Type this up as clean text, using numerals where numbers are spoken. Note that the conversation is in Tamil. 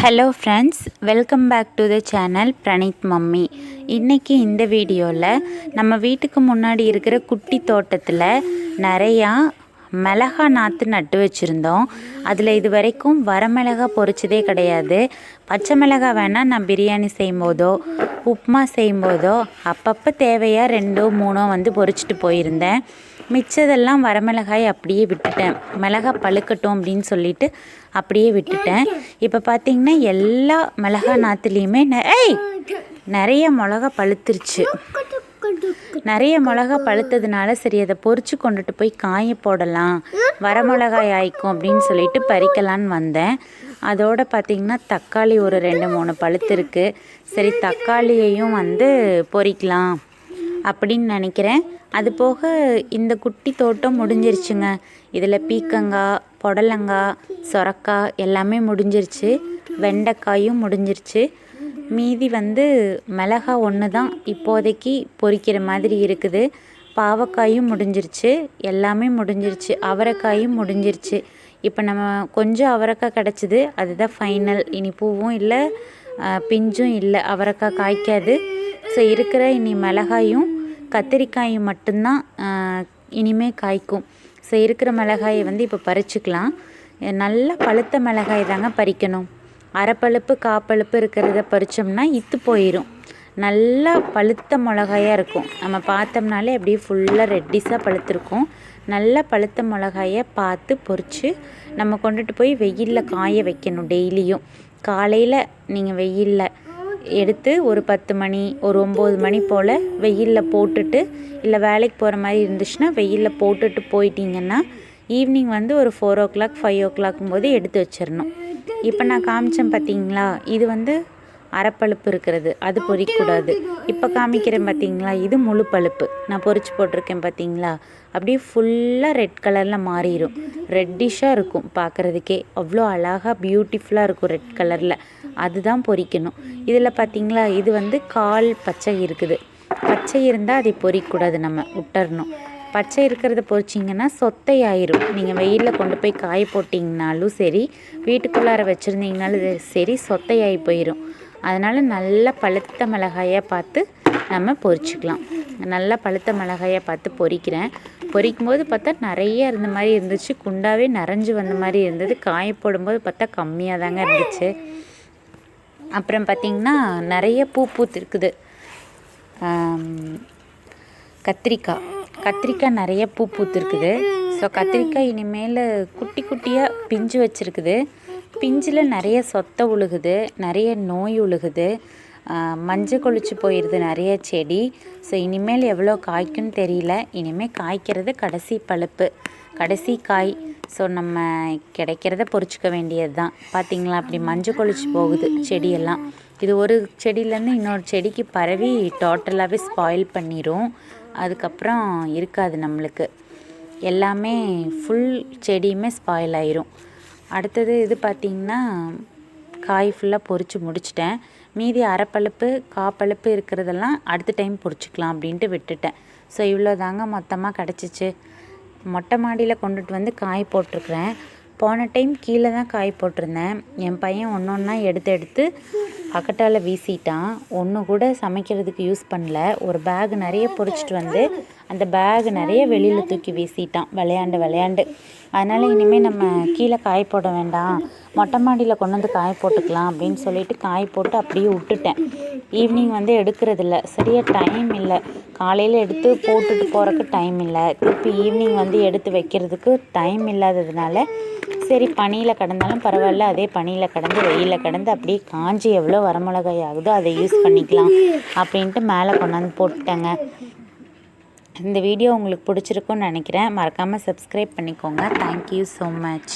Hello friends, welcome back to the channel Praneeth mummy. இன்றைக்கி இந்த வீடியோவில் நம்ம வீட்டுக்கு முன்னாடி இருக்கிற குட்டி தோட்டத்தில் நிறையா மிளகா நாற்று நட்டு வச்சுருந்தோம். அதில் இது வரைக்கும் வரமிளகா பொரிச்சதே கிடையாது. பச்சை மிளகா வேணால் நான் பிரியாணி செய்யும்போதோ உப்புமா செய்யும்போதோ அப்பப்போ தேவையாக 2-3 வந்து பொரிச்சிட்டு போயிருந்தேன். மிச்சதெல்லாம் வரமிளகாய் அப்படியே விட்டுட்டேன். மிளகா பழுக்கட்டும் அப்படின்னு சொல்லிட்டு அப்படியே விட்டுட்டேன். இப்போ பார்த்திங்கன்னா எல்லா மிளகா நாற்றுலேயுமே நிறைய மிளகா பழுத்துருச்சு. நிறைய மிளகா பழுத்ததுனால சரி அதை பொரித்து கொண்டுட்டு போய் காய போடலாம், வரமிளகாய் ஆயிக்கும் அப்படின்னு சொல்லிட்டு பறிக்கலான்னு வந்தேன். அதோடு பார்த்திங்கன்னா தக்காளி ஒரு 2-3 பழுத்துருக்கு. சரி தக்காளியையும் வந்து பொரிக்கலாம் அப்படின்னு நினைக்கிறேன். அது போக இந்த குட்டி தோட்டம் முடிஞ்சிருச்சுங்க. இதில் பீக்கங்காய், புடலங்காய், சொரக்காய் எல்லாமே முடிஞ்சிருச்சு. வெண்டைக்காயும் முடிஞ்சிருச்சு. மீதி வந்து மிளகா ஒன்று தான் இப்போதைக்கு பொரிக்கிற மாதிரி இருக்குது. பாவக்காயும் முடிஞ்சிருச்சு, எல்லாமே முடிஞ்சிருச்சு. அவரைக்காயும் முடிஞ்சிருச்சு. இப்போ நம்ம கொஞ்சம் அவரைக்காய் கிடச்சிது, அதுதான் ஃபைனல். இனி பூவும் இல்லை, பிஞ்சும் இல்லை, அவரைக்காய் காய்க்காது. ஸோ இருக்கிற இனி மிளகாயும் கத்திரிக்காயும் மட்டும்தான் இனிமேல் காய்க்கும். ஸோ இருக்கிற மிளகாயை வந்து இப்போ பறிச்சுக்கலாம். நல்லா பழுத்த மிளகாய் தாங்க பறிக்கணும். அரைப்பழுப்பு காப்பழுப்பு இருக்கிறத பறித்தோம்னா இத்து போயிடும். நல்லா பழுத்த மிளகாயாக இருக்கும். நம்ம பார்த்தோம்னாலே அப்படியே ஃபுல்லாக ரெட்டிஸாக பழுத்திருக்கும். நல்லா பழுத்த மிளகாயை பார்த்து பொரித்து நம்ம கொண்டுட்டு போய் வெயிலில் காய வைக்கணும். டெய்லியும் காலையில் நீங்கள் வெயிலில் எடுத்து ஒரு 10 மணி ஒரு 9 மணி போல் வெயிலில் போட்டுட்டு, இல்லை வேலைக்கு போகிற மாதிரி இருந்துச்சுன்னா வெயிலில் போட்டுட்டு போயிட்டீங்கன்னா ஈவினிங் வந்து ஒரு 4 o'clock 5 o'clock போது எடுத்து வச்சிடணும். இப்போ நான் காமிச்சேன் பார்த்தீங்களா, இது வந்து அரைப்பழுப்பு இருக்கிறது, அது பொரிக்கக்கூடாது. இப்போ காமிக்கிறேன் பார்த்தீங்களா, இது முழு பழுப்பு நான் பொரிச்சு போட்டிருக்கேன் பார்த்தீங்களா. அப்படியே ஃபுல்லாக ரெட் கலரில் மாறிடும். ரெட்டிஷாக இருக்கும் பார்க்குறதுக்கே, அவ்வளோ அழகாக பியூட்டிஃபுல்லாக இருக்கும் ரெட் கலரில். அதுதான் பொரிக்கணும். இதில் பார்த்தீங்களா, இது வந்து கால் பச்சை இருக்குது. பச்சை இருந்தால் அதை பொரிக்கக்கூடாது, நம்ம விட்டுறணும். பச்சை இருக்கிறத பொரிச்சிங்கன்னா சொத்தையாயிரும். நீங்கள் வெயிலில் கொண்டு போய் காய போட்டிங்கனாலும் சரி, வீட்டுக்குள்ளார வச்சுருந்தீங்கனாலும் சரி, சொத்தையாகி போயிடும். அதனால் நல்லா பழுத்த மிளகாயாக பார்த்து நம்ம பொரிச்சிக்கலாம். நல்லா பழுத்த மிளகாயாக பார்த்து பொரிக்கிறேன். பொரிக்கும்போது பார்த்தா நிறைய இருந்த மாதிரி இருந்துச்சு. குண்டாவே நிறைஞ்சு வந்த மாதிரி இருந்தது. காய போடும்போது பார்த்தா கம்மியாக தாங்க இருந்துச்சு. அப்புறம் பார்த்திங்கன்னா நிறைய பூ பூத்துருக்குது. கத்திரிக்காய் நிறைய பூ பூத்துருக்குது. ஸோ கத்திரிக்காய் இனிமேல் குட்டி குட்டியாக பிஞ்சு வச்சுருக்குது. பிஞ்சில் நிறைய சொத்தை உழுகுது, நிறைய நோய் உழுகுது, மஞ்சள் கொளிச்சு போயிடுது நிறைய செடி. ஸோ இனிமேல் எவ்வளோ காய்க்குன்னு தெரியல. இனிமேல் காய்க்கிறது கடைசி பழுப்பு, கடைசி காய். ஸோ நம்ம கிடைக்கிறத பொரிச்சிக்க வேண்டியது தான். பார்த்திங்களா, அப்படி மஞ்சள் கொளிச்சு போகுது செடியெல்லாம். இது ஒரு செடியிலேருந்து இன்னொரு செடிக்கு பரவி டோட்டலாகவே ஸ்பாயில் பண்ணிடும். அதுக்கப்புறம் இருக்காது நம்மளுக்கு. எல்லாமே ஃபுல் செடியுமே ஸ்பாயில் ஆயிரும். அடுத்தது இது பார்த்திங்கன்னா காய் ஃபுல்லாக பொரித்து முடிச்சிட்டேன். மீதி அரைப்பழுப்பு காப்பழுப்பு இருக்கிறதெல்லாம் அடுத்த டைம் பொரிச்சிக்கலாம் அப்படின்ட்டு விட்டுட்டேன். ஸோ இவ்வளோ தாங்க மொத்தமாக கிடச்சிச்சு. மொட்டை மாடியில் கொண்டுட்டு வந்து காய் போட்டிருக்கிறேன். போன டைம் கீழே தான் காய் போட்டிருந்தேன். என் பையன் ஒன்றா எடுத்து பக்கத்தால் வீசிட்டான். ஒன்று கூட சமைக்கிறதுக்கு யூஸ் பண்ணல. ஒரு பேக் நிறைய பொரிச்சிட்டு வந்து அந்த பேக் நிறைய வெளியில் தூக்கி வீசிட்டான் விளையாண்டு. அதனால் இனிமேல் நம்ம கீழே காய் போட வேண்டாம், மொட்டை மாடியில் கொண்டு வந்து காய் போட்டுக்கலாம் அப்படின்னு சொல்லிட்டு காய் போட்டு அப்படியே விட்டுட்டேன். ஈவினிங் வந்து எடுக்கிறதில்ல, சரியாக டைம் இல்லை. காலையில் எடுத்து போட்டுட்டு போகிறக்கு டைம் இல்லை. திருப்பி ஈவினிங் வந்து எடுத்து வைக்கிறதுக்கு டைம் இல்லாததுனால சரி பனியில் கிடந்தாலும் பரவாயில்ல, அதே பனியில் கிடந்து வெயிலில் கிடந்து அப்படியே காஞ்சி எவ்வளோ வரமிளகாய் ஆகுதோ அதை யூஸ் பண்ணிக்கலாம் அப்படின்ட்டு மேலே கொண்டாந்து போட்டுட்டேங்க. இந்த வீடியோ உங்களுக்கு பிடிச்சிருக்குன்னு நினைக்கிறேன். மறக்காமல் சப்ஸ்கிரைப் பண்ணிக்கோங்க. Thank you so much.